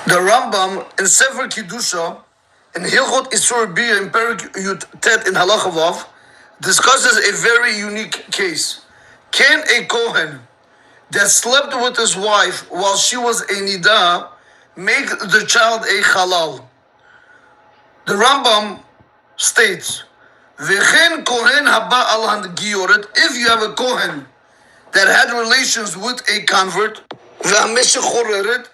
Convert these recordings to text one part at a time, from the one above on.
The Rambam in Sefer Kiddusha in Hilchot Isur Bia in Perik Yud Tet in Halacha Vav discusses a very unique case. Can a Kohen that slept with his wife while she was a Nida make the child a Halal? The Rambam states, V'chen Kohen haba al Gioret, if you have a Kohen that had relations with a convert, V'hameshech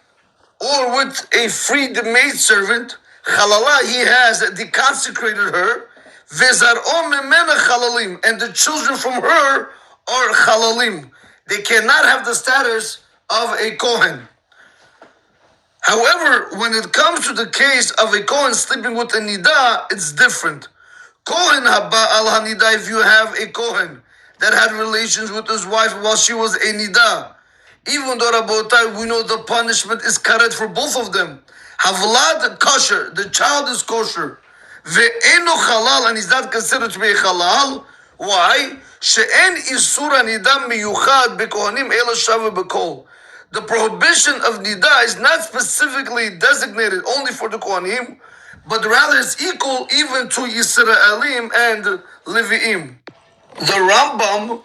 or with a freed maidservant, Chalala, he has deconsecrated her, Vezar'o memena chalalim, and the children from her are chalalim. They cannot have the status of a Kohen. However, when it comes to the case of a Kohen sleeping with a Nida, it's different. Kohen haba al hanida, if you have a Kohen that had relations with his wife while she was a Nida, even though Rabotai, we know the punishment is karet for both of them. Havlad kosher, the child is kosher. Ve'eno halal, and he's not considered to be a halal. Why? She'en isura nida miyuchad bekohanim ela shava bekol. The prohibition of nida is not specifically designated only for the kohanim, but rather is equal even to Yisraelim and Leviim. The Rambam,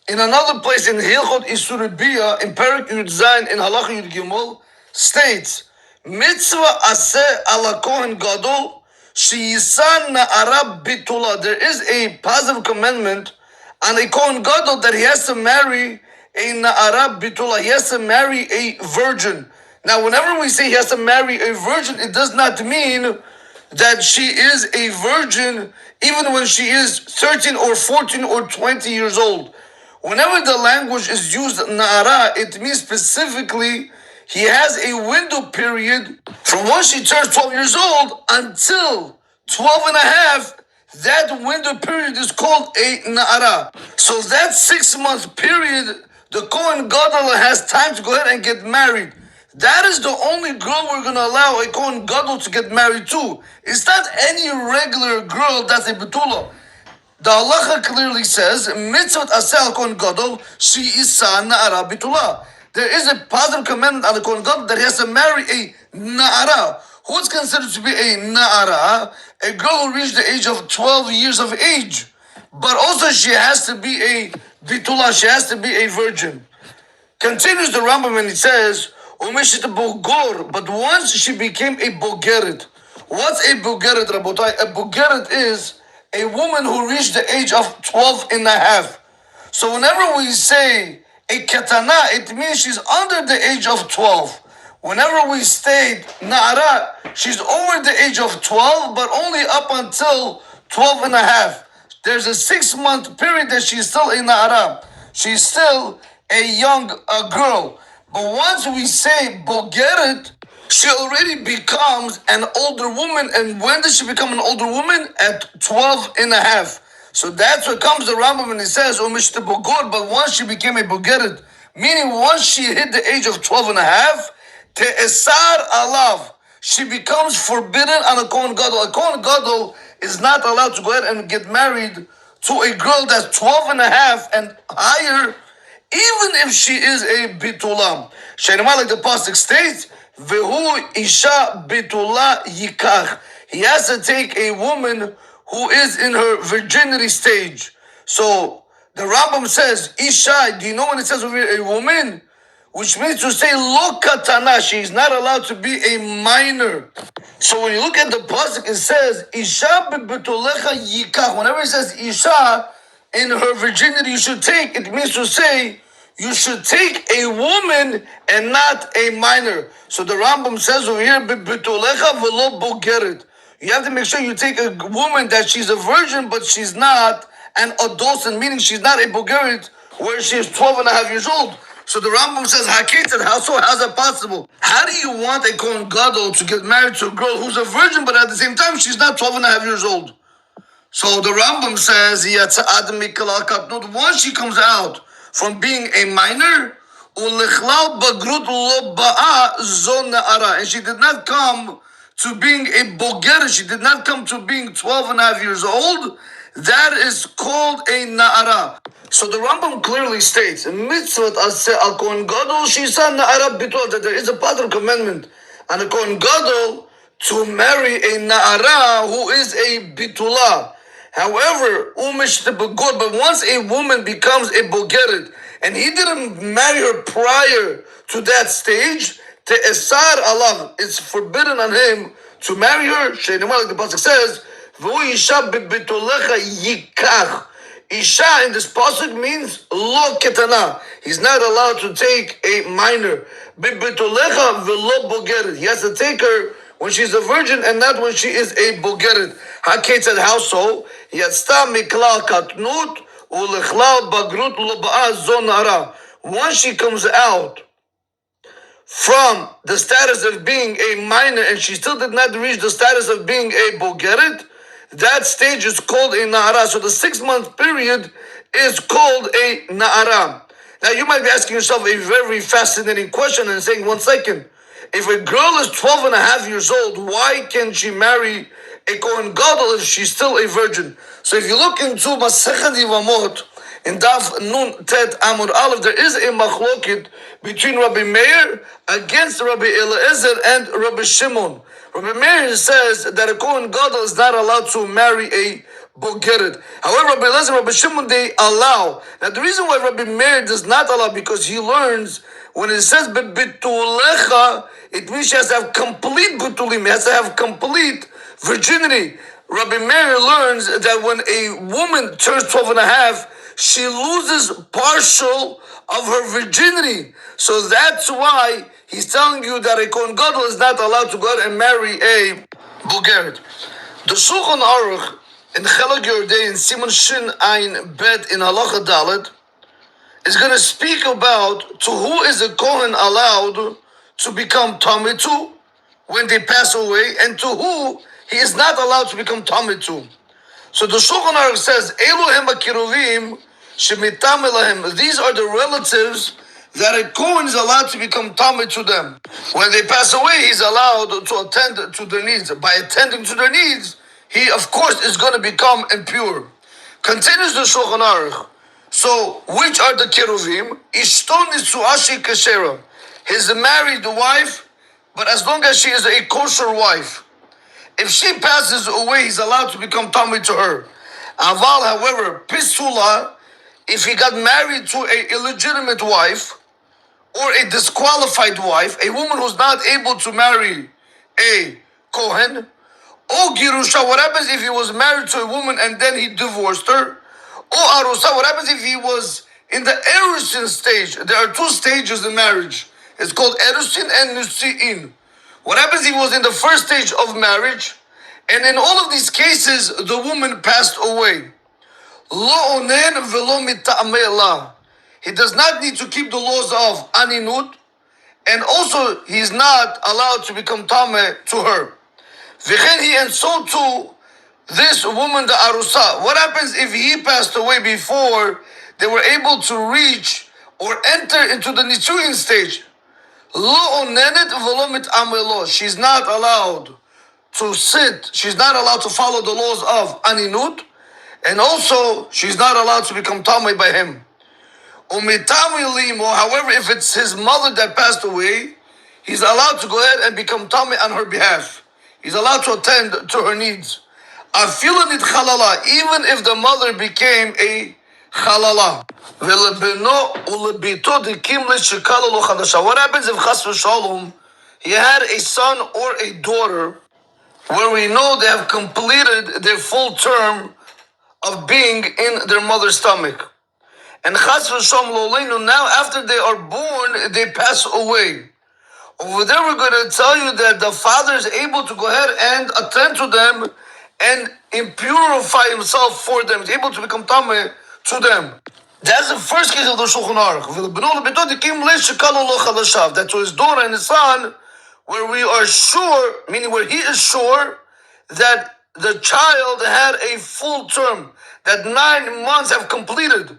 in another place in Hilchot Isur Bia, in Perik Yud Zayin, in Halacha Yud Gimel, states, Mitzvah aseh ala Kohen Gadol, sheyisan na'ara bitula. There is a positive commandment on a Kohen Gadol that he has to marry a na'ara bitula. He has to marry a virgin. Now, whenever we say he has to marry a virgin, it does not mean that she is a virgin even when she is 13 or 14 or 20 years old. Whenever the language is used na'ara, it means specifically he has a window period from when she turns 12 years old until 12 and a half. That window period is called a na'ara. So that 6-month period, the Kohen Gadol has time to go ahead and get married. That is the only girl we're going to allow a Kohen Gadol to get married to. It's not any regular girl that's a betula. The halacha clearly says, Mitzvot aseh Kohen Gadol, she isa na'ara bitula. There is a positive commandment on the Kohen Gadol that he has to marry a na'ara. Who's considered to be a na'ara? A girl who reached the age of 12 years of age. But also she has to be a bitula, she has to be a virgin. Continues the Rambam and he says, but once she became a bogeret. What's a bogeret, Rabotai? A bogeret is a woman who reached the age of 12 and a half. So whenever we say a katana, it means she's under the age of 12. Whenever we state na'ara, she's over the age of 12, but only up until 12 and a half. There's a 6-month period that she's still a na'ara. She's still a young girl. But once we say bogeret, she already becomes an older woman. And when does she become an older woman? At 12 and a half. So that's what comes to Rambam and he says, but once she became a bogeret, meaning once she hit the age of 12 and a half, te'esar alav, she becomes forbidden on a Kohen Gadol. A Kohen Gadol is not allowed to go ahead and get married to a girl that's 12 and a half and higher, even if she is a bitulam. Sheinamah, like the pasuk states, Vehu isha bitula yikach. He has to take a woman who is in her virginity stage. So the Rambam says, Isha, do you know when it says over here, a woman? Which means to say, lo katana, she is not allowed to be a minor. So when you look at the pasuk, it says, Isha bitulecha yikach. Whenever it says Isha, in her virginity you should take, it means to say, you should take a woman and not a minor. So the Rambam says over here, bitulecha velo bogeret. You have to make sure you take a woman that she's a virgin, but she's not an adolescent, meaning she's not a bogeret, where she is 12 and a half years old. So the Rambam says, how's that possible? How do you want a Kohen Gadol to get married to a girl who's a virgin, but at the same time, she's not 12 and a half years old? So the Rambam says, once she comes out from being a minor, and she did not come to being a bogeret, she did not come to being 12 and a half years old, that is called a na'ara. So the Rambam clearly states, mitzvot aseh al Kohen Gadol shisa na'ara bitol, that there is a pater commandment on a Kohen Gadol to marry a Na'ara who is a Bitulah. However, but once a woman becomes a Bogeret, and he didn't marry her prior to that stage, Te'esar alav, it's forbidden on him to marry her. Like the pasuk says, "V'hu isha b'bitulecha yikach." Isha in this pasuk means lo ketana. He's not allowed to take a minor. B'bitulecha v'lo bogeret. He has to take her when she's a virgin and not when she is a bogeret. Haketzad, how so? Yatzta miklal katnut u'lechlal bagrut u'leba'ah zon nara. Once she comes out from the status of being a minor and she still did not reach the status of being a bogeret, that stage is called a na'ara. So the 6-month period is called a na'ara. Now you might be asking yourself a very fascinating question and saying, 1 second, if a girl is 12 and a half years old, why can she marry a Kohen Gadol if she's still a virgin? So if you look into Masechet Yevamot, in Daf Nun Tet Amud Aleph, there is a machloket between Rabbi Meir against Rabbi Eliezer and Rabbi Shimon. Rabbi Meir says that a Kohen Gadol is not allowed to marry a Bogeret. However, Rabbi Eliezer and Rabbi Shimon, they allow. Now, the reason why Rabbi Meir does not allow, because he learns when it says Bitulecha, it means she has to have complete Bitulim, he has to have complete virginity. Rabbi Meir learns that when a woman turns 12 and a half, she loses partial of her virginity. So that's why he's telling you that a Kohen Gadol is not allowed to go out and marry a Bogeret. The Shulchan Aruch in Chelek Yordei in Siman Shin Ein Bet in Halacha Dalet is going to speak about to who is a Kohen allowed to become Tamid to when they pass away, and to who he is not allowed to become Tamid to. So the Shulchan Aruch says, Elohim HaKiruvim Shemitam Elahim. These are the relatives that a Kohen is allowed to become Tamid to them. When they pass away, he's allowed to attend to their needs. By attending to their needs, he, of course, is going to become impure. Continues the Shulchan Aruch. So, which are the Kiruvim? Ishton Nitzuashi Keshera. His married wife, but as long as she is a kosher wife. If she passes away, he's allowed to become Tamid to her. Aval, however, Pisula, if he got married to an illegitimate wife or a disqualified wife, a woman who's not able to marry a Kohen, or Girusha, what happens if he was married to a woman and then he divorced her? Or Arusa, what happens if he was in the Erusin stage? There are 2 stages in marriage. It's called Erusin and Nusi'in. What happens if he was in the first stage of marriage, and in all of these cases, the woman passed away? Lo onen velo mita'amei Allah. He does not need to keep the laws of aninut, and also he's not allowed to become tameh to her. V'chen, and so too, this woman, the arusa, what happens if he passed away before they were able to reach or enter into the nitzuin stage? Lo onenet velo mita'amei lo. She's not allowed to sit. She's not allowed to follow the laws of aninut. And also, she's not allowed to become tamei by him. However, if it's his mother that passed away, he's allowed to go ahead and become tamei on her behalf. He's allowed to attend to her needs. Even if the mother became a chalala. What happens if chas v'shalom he had a son or a daughter where we know they have completed their full term of being in their mother's stomach, and chas v'shalom loleinu, now after they are born, they pass away. Over there, we're going to tell you that the father is able to go ahead and attend to them and impurify himself for them. He's able to become tameh to them. That's the first case of the Shulchan Aruch. That to his daughter and his son, where we are sure, meaning where he is sure that the child had a full term, that 9 months have completed.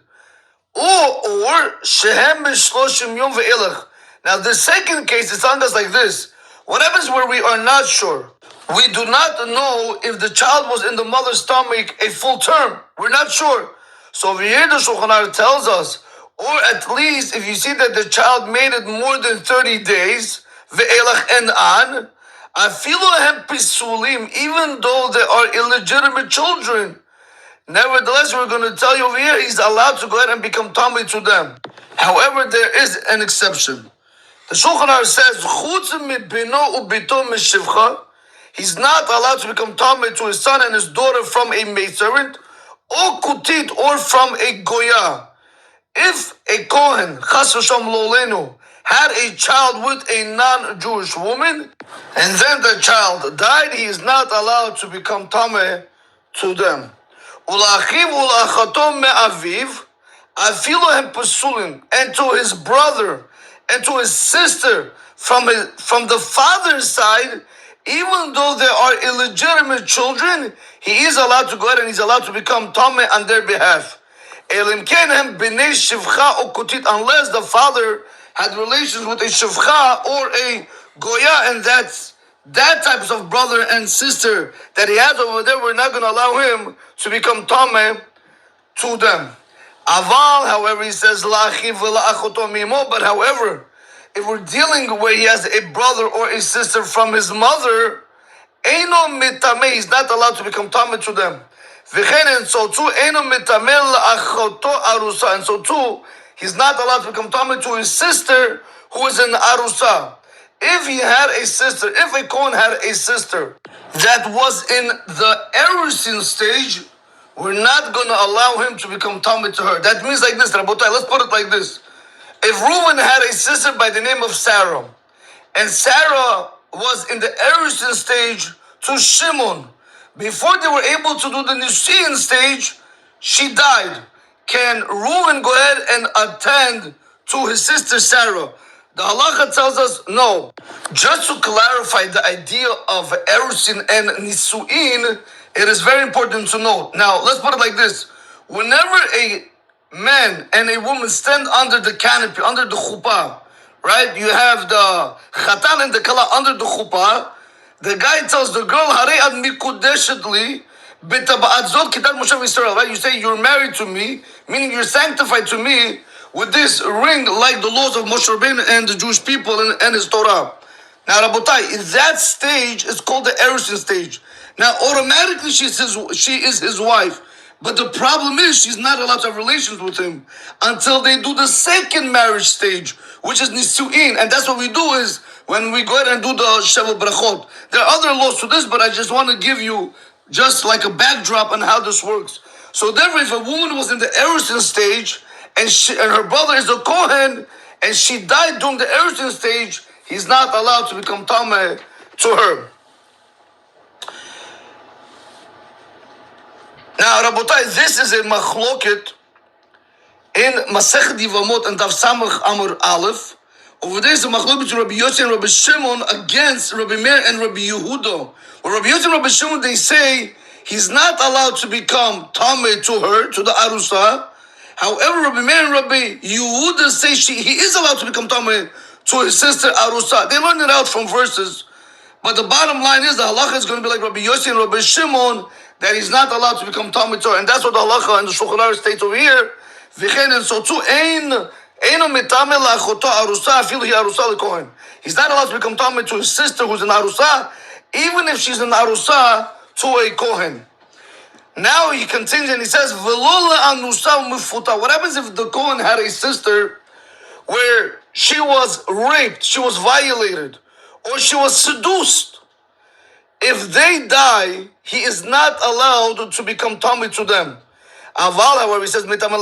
Or shehem b'shloshim yom ve'elach. Now the second case is telling us like this. What happens where we are not sure? We do not know if the child was in the mother's stomach a full term. We're not sure. So over here the Shulchan Aruch tells us, or at least if you see that the child made it more than 30 days, ve'elach en an, afilu hem pisulim, even though they are illegitimate children. Nevertheless, we're going to tell you over here, he's allowed to go ahead and become tummy to them. However, there is an exception. The Shulchan Aruch says, "Chutz mibino ubito mishivcha." He's not allowed to become tummy to his son and his daughter from a maidservant, or kutit, or from a goya. If a Kohen, chas v'sham lolenu, had a child with a non-Jewish woman, and then the child died, he is not allowed to become tummy to them. Ulachiv ulachatom me'aviv, afilu hem pasulim, and to his brother and to his sister from the father's side, even though they are illegitimate children, he is allowed to go ahead and he's allowed to become tameh on their behalf. Elim ken hem b'nei shivcha or kutit, unless the father had relations with a shivcha or a goya, and that's that types of brother and sister that he has over there, we're not going to allow him to become tameh to them. Aval, however, he says, but however, if we're dealing where he has a brother or a sister from his mother, Eino mitame, he's not allowed to become tameh to them. And so too, Eino mitame la'achoto arusa, and so too, he's not allowed to become tameh to his sister who is an arusa. If he had a sister, if a Kohen had a sister that was in the erusin stage, we're not going to allow him to become tameh to her. That means like this, Rabotai, let's put it like this. If Reuven had a sister by the name of Sarah, and Sarah was in the erusin stage to Shimon, before they were able to do the Nisuin stage, she died. Can Reuven go ahead and attend to his sister Sarah? The halacha tells us no. Just to clarify the idea of erusin and nisuin, it is very important to note. Now, let's put it like this. Whenever a man and a woman stand under the canopy, under the chuppah, right? You have the chatan and the kala under the chuppah. The guy tells the girl, "Harei ad mikudeshetli b'taba'at zot kitat Moshe Yisrael." Right? You say you're married to me, meaning you're sanctified to me with this ring, like the laws of Moshe Rabbeinu and the Jewish people and his Torah. Now, Rabotai, that stage is called the erusin stage. Now, automatically she is his wife. But the problem is she's not allowed to have relations with him until they do the second marriage stage, which is nisuin. And that's what we do is when we go ahead and do the Shevel Brachot. There are other laws to this, but I just want to give you just like a backdrop on how this works. So therefore, if a woman was in the erusin stage and her brother is a Kohen and she died during the erusin stage, he's not allowed to become tameh to her. Now, Rabotai, this is a machloket in Masechet Yevamot and Daf Samach Amur Aleph. Over there is a machloket between Rabbi Yossi and Rabbi Shimon against Rabbi Meir and Rabbi Yehuda. Well, Rabbi Yossi and Rabbi Shimon, they say he's not allowed to become tameh to her, to the arusa. However, Rabbi Meir and Rabbi Yehuda say he is allowed to become tameh to his sister arusa. They learned it out from verses. But the bottom line is the halacha is going to be like Rabbi Yossi and Rabbi Shimon, that he's not allowed to become tameh to her. And that's what the halacha and the Shulchan Aruch states over here. And so too, he's not allowed to become tameh to his sister who's an arusa, even if she's an arusa to a kohen. Now he continues and he says, what happens if the kohen had a sister where she was raped, she was violated, or she was seduced? If they die, he is not allowed to become tameh to them. Aval, however, he says, but however,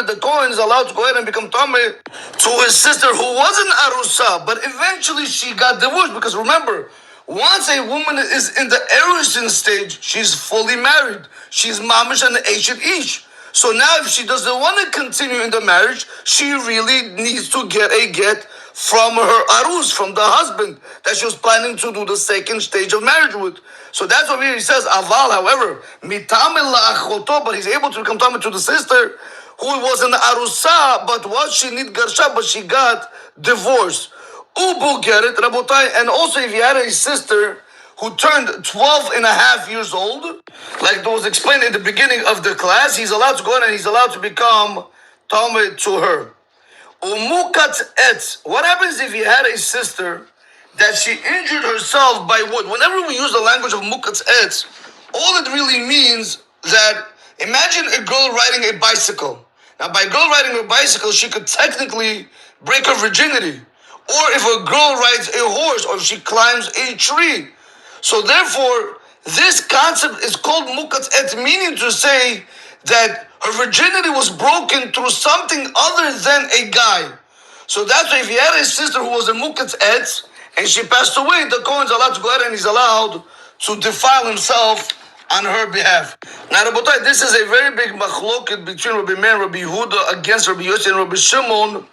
the Kohen is allowed to go ahead and become tameh to his sister who was an arusa, but eventually she got divorced. Because remember, once a woman is in the erusin stage, she's fully married. She's mamish and eshet ish. So now if she doesn't want to continue in the marriage, she really needs to get a get from her arus, from the husband that she was planning to do the second stage of marriage with. So that's what he says, aval, however, mitamel la'achoto, but he's able to become tameh to the sister who was an arusa, but was she need garsha, but she got divorced. Ubu get it, Rabotai, and also if he had a sister who turned 12 and a half years old, like was explained in the beginning of the class, he's allowed to go in and he's allowed to become tameh to her. Umukat et. What happens if you had a sister that she injured herself by wood? Whenever we use the language of mukat et, all it really means that imagine a girl riding a bicycle. Now, by girl riding a bicycle, she could technically break her virginity. Or if a girl rides a horse, or if she climbs a tree. So therefore, this concept is called mukat et, meaning to say that her virginity was broken through something other than a guy. So that's why if you had a sister who was a mukat et, and she passed away, the Kohen's allowed to go ahead and he's allowed to defile himself on her behalf. Now, Rabotai, this is a very big machloket between Rabbi Meir and Rabbi Yehuda against Rabbi Yossi and Rabbi Shimon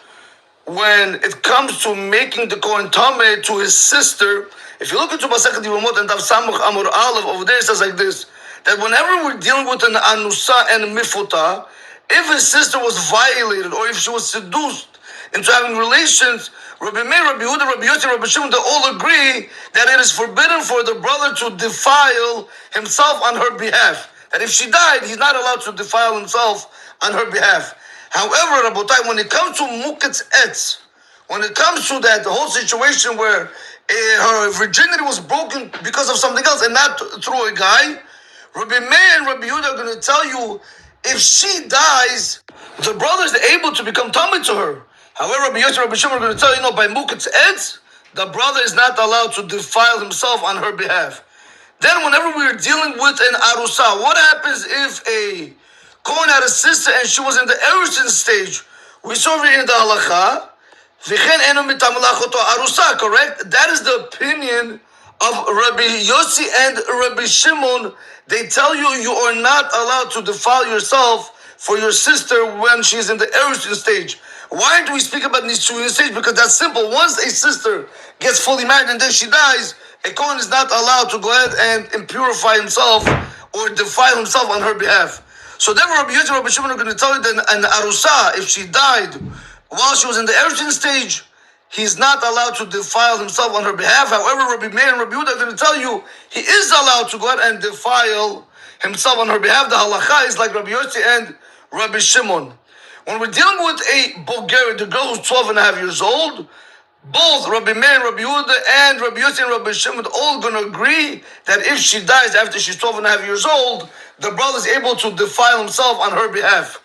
when it comes to making the Kohen Tameh to his sister. If you look into Masechet Yevamot and Tav Samuch Amur Aleph, over there it says like this, that whenever we're dealing with an Anusa and a Mifuta, if his sister was violated or if she was seduced into having relations, Rabbi Meir, Rabbi Yehuda, Rabbi Yossi, Rabbi Shimon, they all agree that it is forbidden for the brother to defile himself on her behalf. That if she died, he's not allowed to defile himself on her behalf. However, Rabotai, when it comes to Mukatz Etz, when it comes to that whole situation where her virginity was broken because of something else and not through a guy, Rabbi Meir and Rabbi Yehuda are going to tell you, if she dies, the brother is able to become tummy to her. However, Rabbi Yossi and Rabbi Shimon are going to tell you, no, by Mukatz Etz, the brother is not allowed to defile himself on her behalf. Then whenever we're dealing with an Arusa, what happens if a Kohen had a sister and she was in the Erusin stage? We saw it in the Halacha, Arusa, correct? That is the opinion of Rabbi Yossi and Rabbi Shimon. They tell you you are not allowed to defile yourself for your sister when she's in the Erusin stage. Why do we speak about Nisuin stage? Because that's simple. Once a sister gets fully married and then she dies, a Kohen is not allowed to go ahead and impurify himself or defile himself on her behalf. So therefore, Rabbi Yossi and Rabbi Shimon are going to tell you that an Arusa, if she died while she was in the Erusin stage, he's not allowed to defile himself on her behalf. However, Rabbi Meir and Rabbi Yehuda are going to tell you he is allowed to go ahead and defile himself on her behalf. The halacha is like Rabbi Yossi and Rabbi Shimon. When we're dealing with a Bulgarian, the girl who's 12 and a half years old, both Rabbi Meir, Rabbi Yehuda, and Rabbi Yossi and Rabbi Shimon all going to agree that if she dies after she's 12 and a half years old, the brother is able to defile himself on her behalf.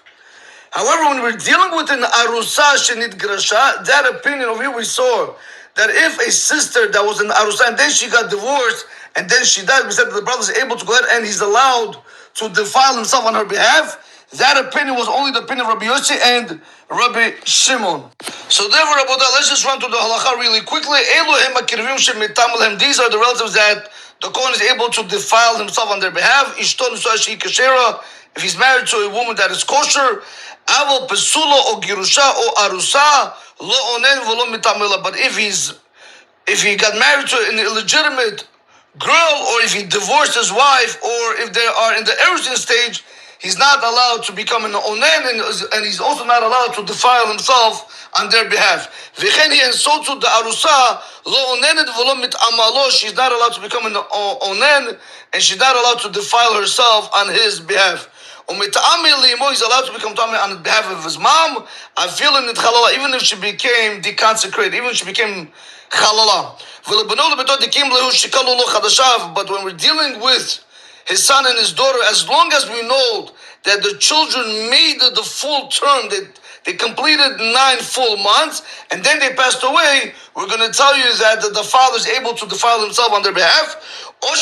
However, when we're dealing with an Arusa Shenit Grasha, that opinion over here we saw that if a sister that was an Arusa and then she got divorced and then she died, we said that the brother is able to go ahead and he's allowed to defile himself on her behalf. That opinion was only the opinion of Rabbi Yossi and Rabbi Shimon. So therefore, let's just run through the halacha really quickly. These are the relatives that the Kohen is able to defile himself on their behalf. If he's married to a woman that is kosher, Aval Pesula or Girusha or Arusa, Lo Onen Volo Mitamila. But if he got married to an illegitimate girl, or if he divorced his wife, or if they are in the Erusin stage, he's not allowed to become an onen, and he's also not allowed to defile himself on their behalf. And so to the arusa, lo onenet v'lo mit'amalo, she's not allowed to become an onen, and she's not allowed to defile herself on his behalf. He's allowed to become tamei on behalf of his mom. I feel in it chalala, even if she became deconsecrated, even if she became chalala. But when we're dealing with his son and his daughter, as long as we know that the children made the full term, they completed 9 full months, and then they passed away, we're going to tell you that the father is able to defile himself on their behalf. Or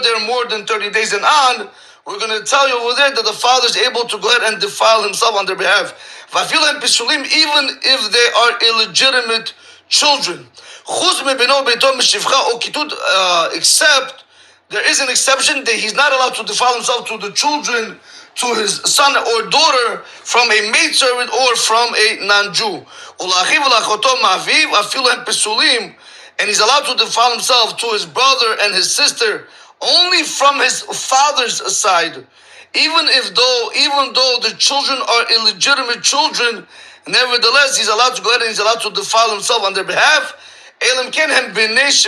they're more than 30 days and on, we're going to tell you over there that the father is able to go ahead and defile himself on their behalf. Even if they are illegitimate children. Except there is an exception that he's not allowed to defile himself to the children, to his son or daughter, from a maidservant or from a non-Jew. And he's allowed to defile himself to his brother and his sister only from his father's side. Even though the children are illegitimate children, nevertheless, he's allowed to go ahead and he's allowed to defile himself on their behalf. Unless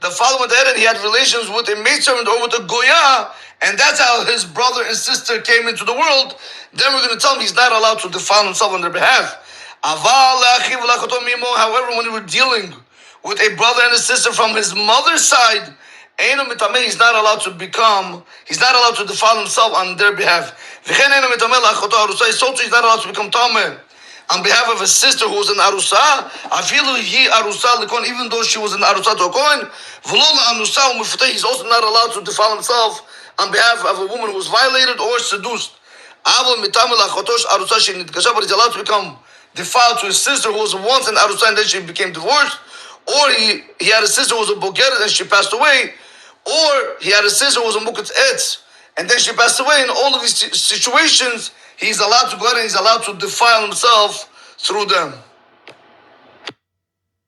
the father went ahead and he had relations with a maidservant or with a goya, and that's how his brother and sister came into the world, then we're going to tell him he's not allowed to defile himself on their behalf. However, when we're dealing with a brother and a sister from his mother's side, he's not allowed to defile himself on their behalf. He's not allowed to become tameh on behalf of a sister who was an arusa, even though she was an arusa to a kohen, he's also not allowed to defile himself on behalf of a woman who was violated or seduced. But he's allowed to become defiled to his sister who was once an arusa and then she became divorced, or he had a sister who was a bogeret and she passed away, or he had a sister who was a mukatz etz and then she passed away. In all of these situations, he's allowed to go ahead and he's allowed to defile himself through them.